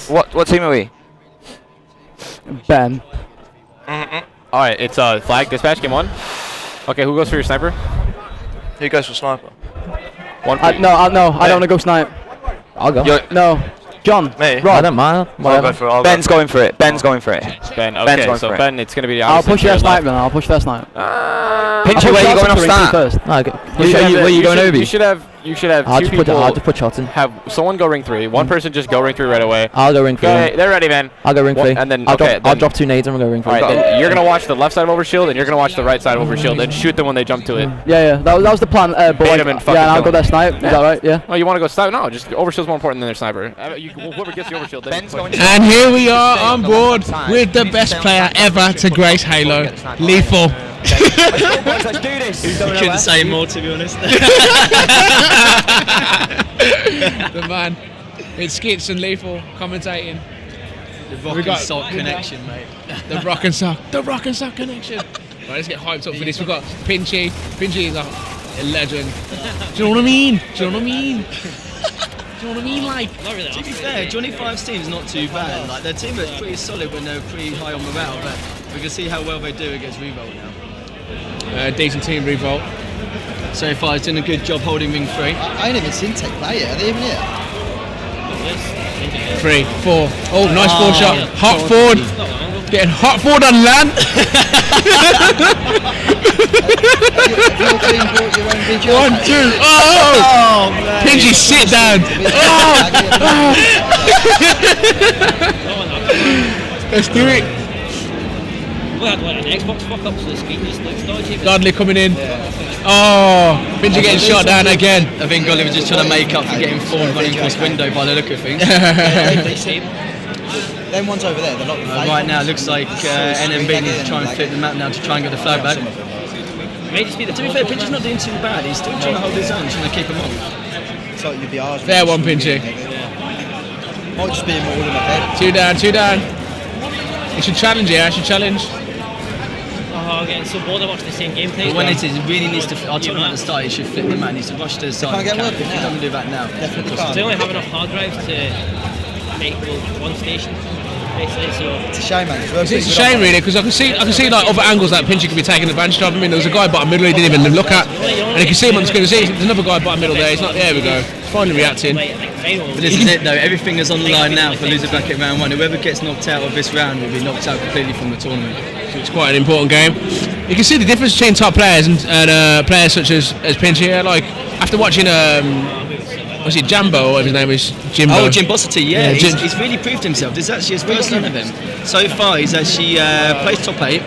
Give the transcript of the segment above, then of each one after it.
What team are we? Ben. Alright, it's flag dispatch, game 1. Okay, who goes for your sniper? Who goes for sniper? No, I don't want to go snipe. I'll go. No. John. Me? Rob. I don't mind. Ben's going for it. Ben's going for it. Ben, okay, Ben's going so for Ben, it's going to be the I'll push their snipe then. I'll push their snipe. Pinchy, where are you going off start? First. No, where you going, Obi? You should have I'll two just people. I'll just put shots in. Have someone go ring 3. One person just go ring 3 right away. I'll go ring 3. Okay, they're ready, man. I'll go ring 3. And then I'll drop 2 nades and we'll go ring 3. Alright, then you're gonna watch the left side of overshield and you're gonna watch the right side of overshield and shoot them when they jump to it. Yeah. That was the plan. But Bait 'em and fucking yeah, and I'll kill go 'em. their snipe. Is that right? Yeah. Oh, you want to go sniper? No, just overshield's more important than their sniper. Whoever gets the overshield, then Ben's going And here we are on board with the best player ever to grace Halo, Lethal. Let's do this. Couldn't say more, to be honest. The man. It's Skits and Lethal commentating. The rock and sock connection, mate. The rock and sock. The rock and sock connection. Right, let's get hyped up for this. We've got Pinchy. Pinchy is a legend. Do you know what I mean? Like, To be fair, Johnny 5's team's not too bad. Like, their team looks pretty solid when they're pretty high on morale, but we can see how well they do against Revolt now. decent team, Revolt. So far, he's doing a good job holding ring 3. I ain't even seen Tech play yet. Are they even here? 3, 4. Oh, nice ball shot. Hot forward. Getting hot forward on land. Have your team brought your own video? 1, 2. Oh! Pinchy, sit down. Let's do it. We had like an Xbox fuck up, so the screen just looks dodgy. Dudley coming in. Oh, Pinchy getting shot down again. I think Golly was just trying to make up for getting forward running across window by the look of things. Them ones over there, they're not Right now, it looks like NNB needs to try and flip the map now to try and get the flag back. May just be the. To be fair, Pinchy's not doing too bad. He's still trying to hold his own, trying to keep him on. So you'd be ours. Fair one, Pinchy. Might just be more than a head. 2 down. He should challenge, yeah, Oh, getting so bored of watching the same gameplay. But when it is, it really needs to. I told him at the start, he should flip the map. He needs to rush to the side. Can't get If working he now. doesn't do that now, Definitely They can't. only have enough hard drives to make one station, basically. So It's a shame, man. It's a shame really, because I can see like other angles that Pinchy could be taking advantage of. I mean, there was a guy bottom middle he didn't even look at, and you can see him on the screen. There's another guy bottom middle there. He's not. There we go. He's finally reacting. But this is it though, everything is on the line now for loser bracket round 1. Whoever gets knocked out of this round will be knocked out completely from the tournament. It's quite an important game. You can see the difference between top players and players such as Pinchy here. Like, after watching was it Jambo or whatever his name is? Jimbo. Oh, Jimbosity, yeah. Yeah, He's really proved himself. This is actually his first run of him. So far, he's actually placed top 8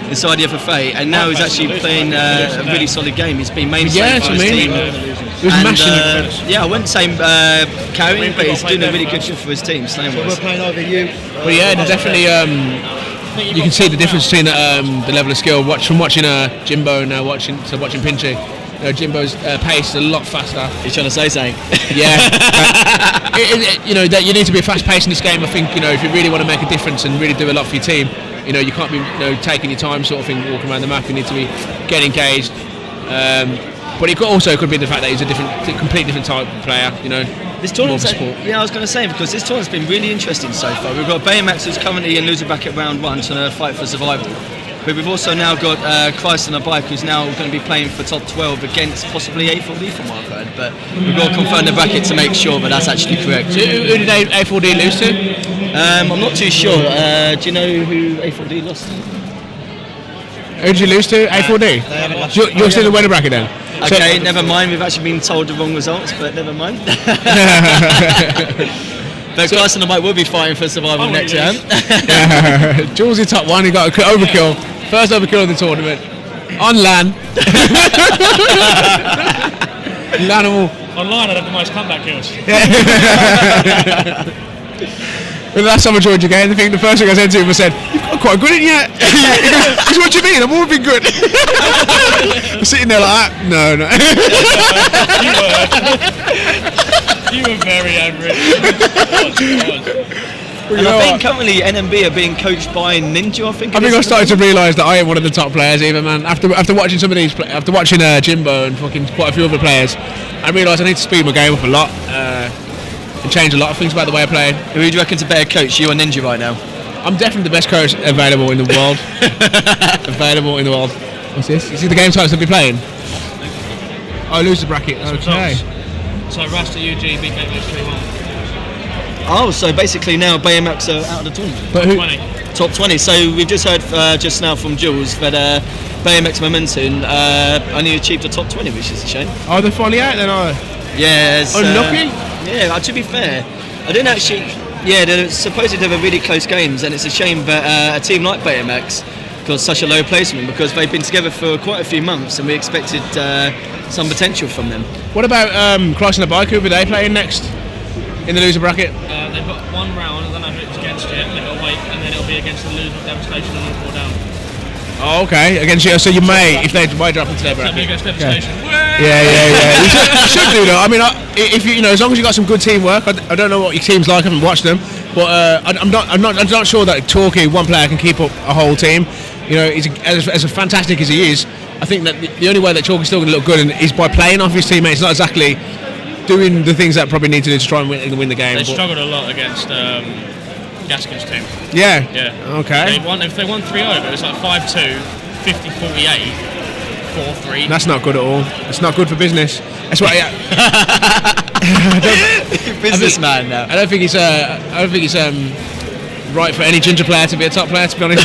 inside the FFA, and now he's actually playing a really solid game. He's been mainstay for his team. He was mashing it. Yeah, I wouldn't say carrying, but he's doing a really good job for his team. We're playing over you. But yeah, there's definitely you can see the difference between the level of skill. From watching Jimbo and now watching Pinchy. Jimbo's pace is a lot faster. He's trying to say something. Yeah. That you need to be fast paced in this game. I think if you really want to make a difference and really do a lot for your team, you can't be taking your time sort of thing walking around the map. You need to be getting engaged. But it could be the fact that he's a completely different type of player. This tournament's I was going to say, because this tournament's been really interesting so far. We've got Baymax, who's currently in loser bracket round 1, trying to fight for survival. But we've also now got Christ on a bike, who's now going to be playing for top 12 against possibly A4D from what I've heard. But we've got to confirm the bracket to make sure, but that's actually correct. Who did A4D lose to? I'm not too sure. Do you know who A4D lost to? Who did you lose to? A4D? You're still in the winner bracket then? Okay, never mind. We've actually been told the wrong results, but never mind. But Christ on the bike will be fighting for survival next round. Jules in top 1, he got an overkill. First overkill of the tournament. On LAN. Lanimal. online, I'd have the most comeback kills. Well, the last time I joined your game, the first thing I said to him, I said, "You've got quite good in you." He goes, "What do you mean? I've always been good." I'm sitting there like that. No. You were very angry. And I think currently NNB are being coached by Ninja. I think I started to realise that I ain't one of the top players either, man. After watching some of these, after watching Jimbo and fucking quite a few other players, I realised I need to speed my game up a lot. and change a lot of things about the way I play. Who do you reckon's a better coach, you or Ninja right now? I'm definitely the best coach available in the world. Available in the world. What's this? You see the game types I'll be playing? Oh, lose the bracket. Okay. So Rasta UG beat Baymax 3-1. Oh, so basically now Baymax are out of the tournament. But who? 20. Top 20. So we've just heard just now from Jules that Baymax Momentum only achieved the top 20, which is a shame. Oh, they're finally out then, are they? Yes. Unlucky? Yeah, to be fair, I didn't actually. Yeah, they're supposedly they were really close games, and it's a shame that a team like Baymax got such a low placement because they've been together for quite a few months, and we expected some potential from them. What about Crossing the Bike? Who were they playing next in the loser bracket? They've got one round, I don't know who it's against yet, they've got to wait, and then it'll be against the loser of Devastation and All Down. Oh, okay. Against you, so you may, if they might drop into their So it'll be bracket. against Devastation. Yeah. You should do that. I mean, if you know, as long as you got some good teamwork. I don't know what your team's like. I haven't watched them, but I'm not sure that Torquay, one player, can keep up a whole team. You know, he's as fantastic as he is. I think that the only way that Torquay's still going to look good is by playing off his teammates, not exactly doing the things that probably need to do to try and win the game. They struggled a lot against Gaskin's team. Yeah. Okay. If they won 3-0, it was like 5-2, 50-48, 4-3. That's not good at all. It's not good for business. That's why. Businessman now. I don't think it's right for any ginger player to be a top player. To be honest,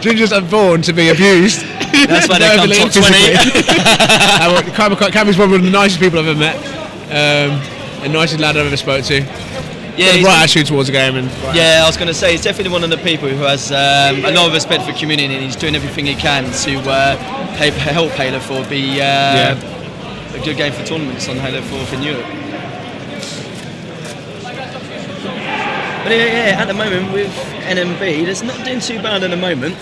gingers are born to be abused. That's why they come top 20. Cammy's one of the nicest people I've ever met. The nicest lad I've ever spoke to. Yeah, the right attitude towards the game. Yeah, I was going to say, he's definitely one of the people who has a lot of respect for community, and he's doing everything he can to help Halo 4 be a good game for tournaments on Halo 4 in Europe. But yeah, at the moment with NNB, it's not doing too bad at the moment.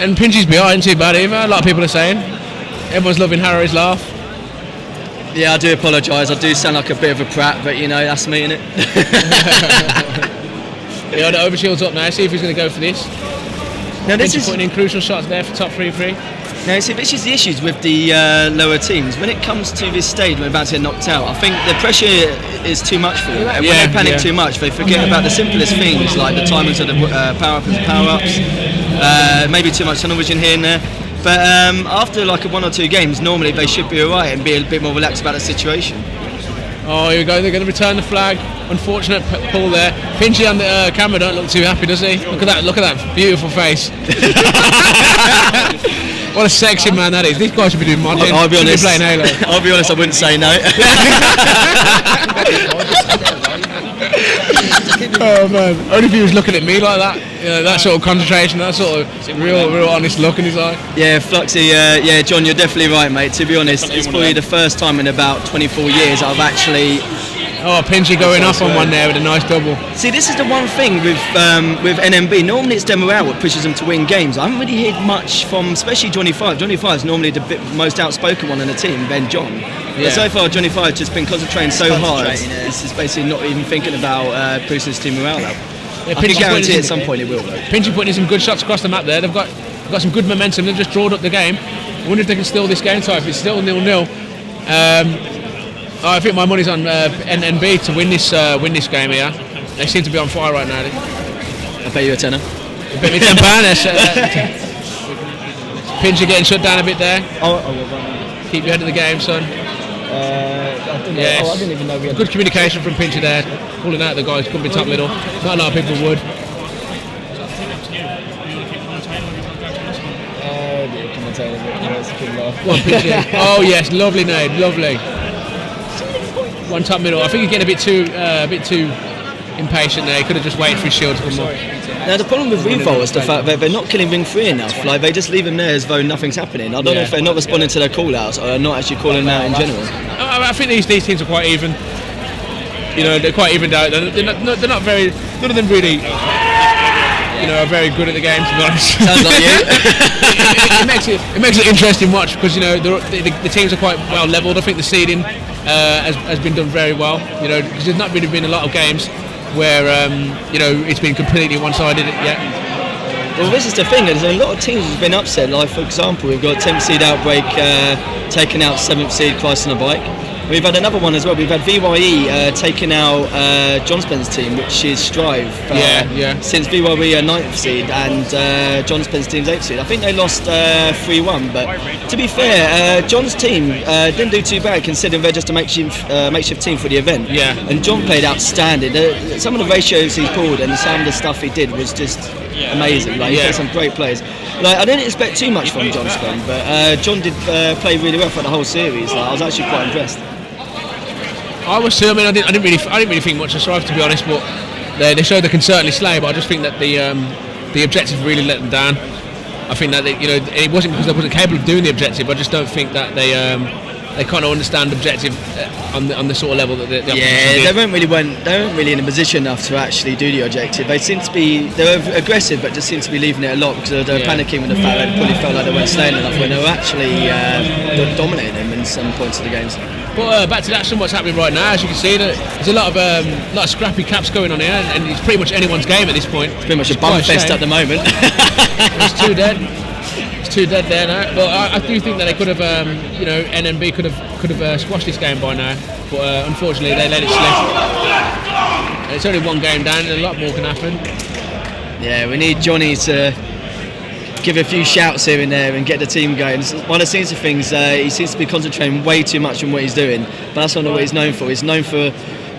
And Pinchy's behind too bad either, a lot of people are saying. Everyone's loving Harry's laugh. Yeah, I do apologise. I do sound like a bit of a prat, but you know, that's me, innit? Yeah, the overshield's up now. See if he's going to go for this. Now, this is putting in crucial shots there for top 3-3. Now, see, this is the issues with the lower teams. When it comes to this stage, when we're about to get knocked out, I think the pressure is too much for them. And when they panic too much, they forget about the simplest things, like the timings of the power-ups, maybe too much tunnel vision here and there. But after like 1 or 2 games, normally they should be alright and be a bit more relaxed about the situation. Oh, here we go. They're going to return the flag. Unfortunate pull there. Pinchy on the camera don't look too happy, does he? Look at that! Look at that beautiful face. What a sexy man that is. These guys should be doing modelling. I'll be honest. Playing Halo. I'll be honest. I wouldn't say no. Oh man! Only if he was looking at me like that. You know, that sort of concentration, that sort of real honest look in his eye. Yeah, Fluxy. Yeah, John, you're definitely right, mate. To be honest, it's probably the first time in about 24 years I've actually. Oh, Pinchy going off on one there with a nice double. See, this is the one thing with NNB. Normally it's Demoral what pushes them to win games. I haven't really heard much from, especially Johnny 5. Johnny 5 is normally the most outspoken one in the team, then John. Yeah. But so far, Johnny 5 has just been concentrating so hard. It's just basically not even thinking about pushing his team morale up. Yeah, I can guarantee at some point it will, though. Pinchy putting in some good shots across the map there. They've got some good momentum. They've just drawed up the game. I wonder if they can steal this game type. It's still 0-0. I think my money's on NNB to win this game here. They seem to be on fire right now. I'll pay you a tenner. Bet me £10. Pinchy getting shut down a bit there. Keep your head of the game, son. I didn't even know we had good communication from Pinchy there, pulling out the guys. Couldn't be top middle. Not a lot of people would. Go on, Pinchy. Oh yes, lovely nade, lovely. One top middle. I think he's getting a bit too impatient there. He could have just waited for his shield to come up. Now the problem with Revolt is the fact that they're not killing ring 3 enough. Like they just leave him there as though nothing's happening. I don't know if they're not responding to their call-outs or not actually calling them out in general. I think these teams are quite even. You know, they're quite evened out. They're not very. None of them really. You know, are very good at the game, to be honest. Sounds like you. it makes it interesting watch because you know the teams are quite well levelled. I think the seeding has been done very well. You know, because there's not really been a lot of games where you know it's been completely one-sided yet. Well, this is the thing. There's a lot of teams who've been upset. Like for example, we've got 10th seed Outbreak taking out 7th seed Christ on a Bike. We've had another one as well. We've had VYE taking out John Spence' team, which is Strive. Since VYE are 9th seed and John Spence' team's 8th seed. I think they lost 3-1, but to be fair, John's team didn't do too bad considering they're just a makeshift team for the event. Yeah. And John played outstanding. Some of the ratios he pulled and some of the stuff he did was just amazing. Like, he played some great players. Like, I didn't expect too much from John Spence, but John did play really well for the whole series. Like, I was actually quite impressed. I was too. I mean, I didn't really think much of Strive, to be honest. But they showed they can certainly slay. But I just think that the objective really let them down. I think that it wasn't because they wasn't capable of doing the objective. I just don't think that they kind of understand objective on the sort of level that the they weren't really in a position enough to actually do the objective. They were aggressive, but just seemed to be leaving it a lot because they were panicking with the fact they probably felt like they weren't slaying enough when they were actually dominating them in some points of the games. But back to that, what's happening right now, as you can see, there's a lot of scrappy caps going on here, and it's pretty much anyone's game at this point. It's pretty much a bum fest at the moment. It's too dead. It's too dead there now. But I do think that they could have, NNB could have squashed this game by now. But unfortunately, they let it slip. It's only one game down, and a lot more can happen. Yeah, we need Johnny to give a few shouts here and there and get the team going. One of the scenes of things, he seems to be concentrating way too much on what he's doing, but that's not what he's known for. He's known for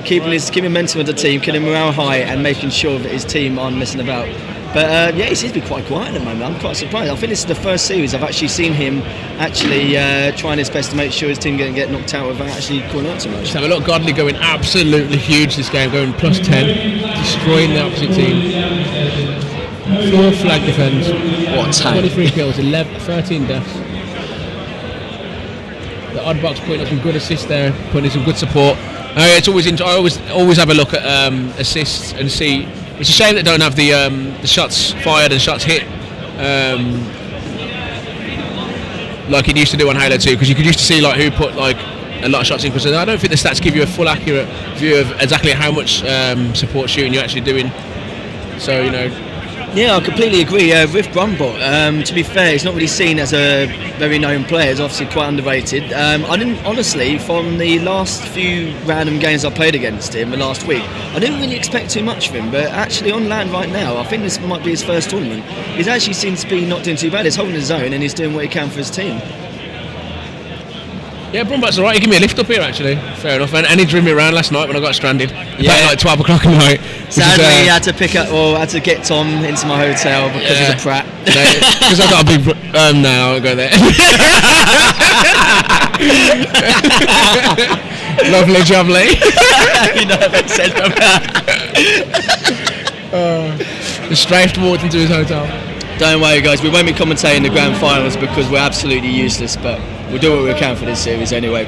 keeping momentum of the team, keeping morale high and making sure that his team aren't messing about. But he seems to be quite quiet at the moment. I'm quite surprised. I think this is the first series I've actually seen him actually trying his best to make sure his team doesn't get knocked out without actually calling out too much. Just have a look. Godly going absolutely huge this game, going plus 10, destroying the opposite team. 4 flag defends. What time? 23 kills, 13 deaths. The Oddbox putting up some good assists there, putting in some good support. It's always I always have a look at assists and see. It's a shame that don't have the shots fired and shots hit like it used to do on Halo 2, because you could used to see like who put like a lot of shots in. Because I don't think the stats give you a full accurate view of exactly how much support shooting you're actually doing. So Yeah, I completely agree. With Brumbot, to be fair, he's not really seen as a very known player. He's obviously quite underrated. I didn't, honestly, from the last few random games I played against him the last week, I didn't really expect too much of him. But actually on land right now, I think this might be his first tournament. He's actually seems to be not doing too bad. He's holding his own and he's doing what he can for his team. Yeah, Brumbot's alright. He gave me a lift up here actually. Fair enough. And he drew me around last night when I got stranded. About like 12 o'clock at night. Sadly, he had to had to get Tom into my hotel because he's a prat. Because I got a big. No, I won't go there. Lovely jubbly. You know what I said about. Just strafed walked into his hotel. Don't worry, guys. We won't be commentating the grand finals because we're absolutely useless. But we'll do what we can for this series anyway.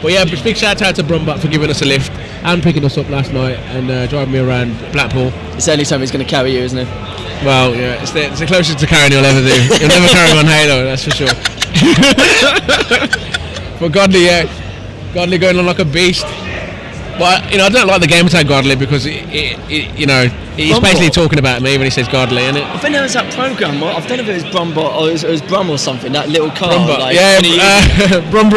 But yeah, big shout out to Brumbot for giving us a lift and picking us up last night and driving me around Blackpool. It's the only time he's going to carry you, isn't it? Well, yeah, it's the closest to carrying he'll ever do. He'll never carry him on Halo, that's for sure. But Godly going on like a beast. But I don't like the game tag Godly because he's basically talking about me when he says Godly, isn't it? I think there was that program. I don't know if it was Brumbot or it was Brum or something. That little car. Brumbot, like, Brum.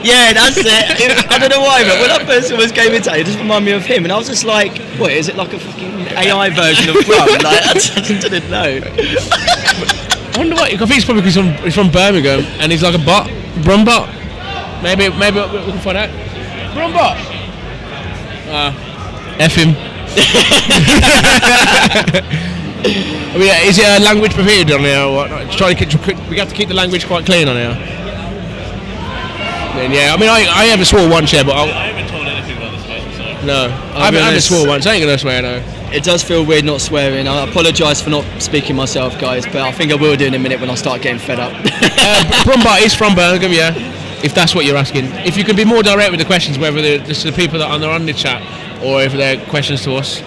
Yeah, that's it. I don't know why, but when I first was game tag, it just reminded me of him, and I was just like, "What is it like a fucking AI version of Brum?" Like I just didn't know. I wonder what. I think it's probably because he's from Birmingham and he's like a bot, Brumbot. Maybe we can find out. Brumbot. F him. I mean, is it a language prohibited on here or what? We have to keep the language quite clean on here. And yeah, I mean, I haven't swore once yet, but I haven't told anything about this game, so. No, I haven't swore once. I ain't gonna swear, no. It does feel weird not swearing. I apologise for not speaking myself, guys, but I think I will do in a minute when I start getting fed up. Brumbot is from Birmingham, yeah. If that's what you're asking. If you can be more direct with the questions, whether it's the people that are on the chat or if they're questions to us.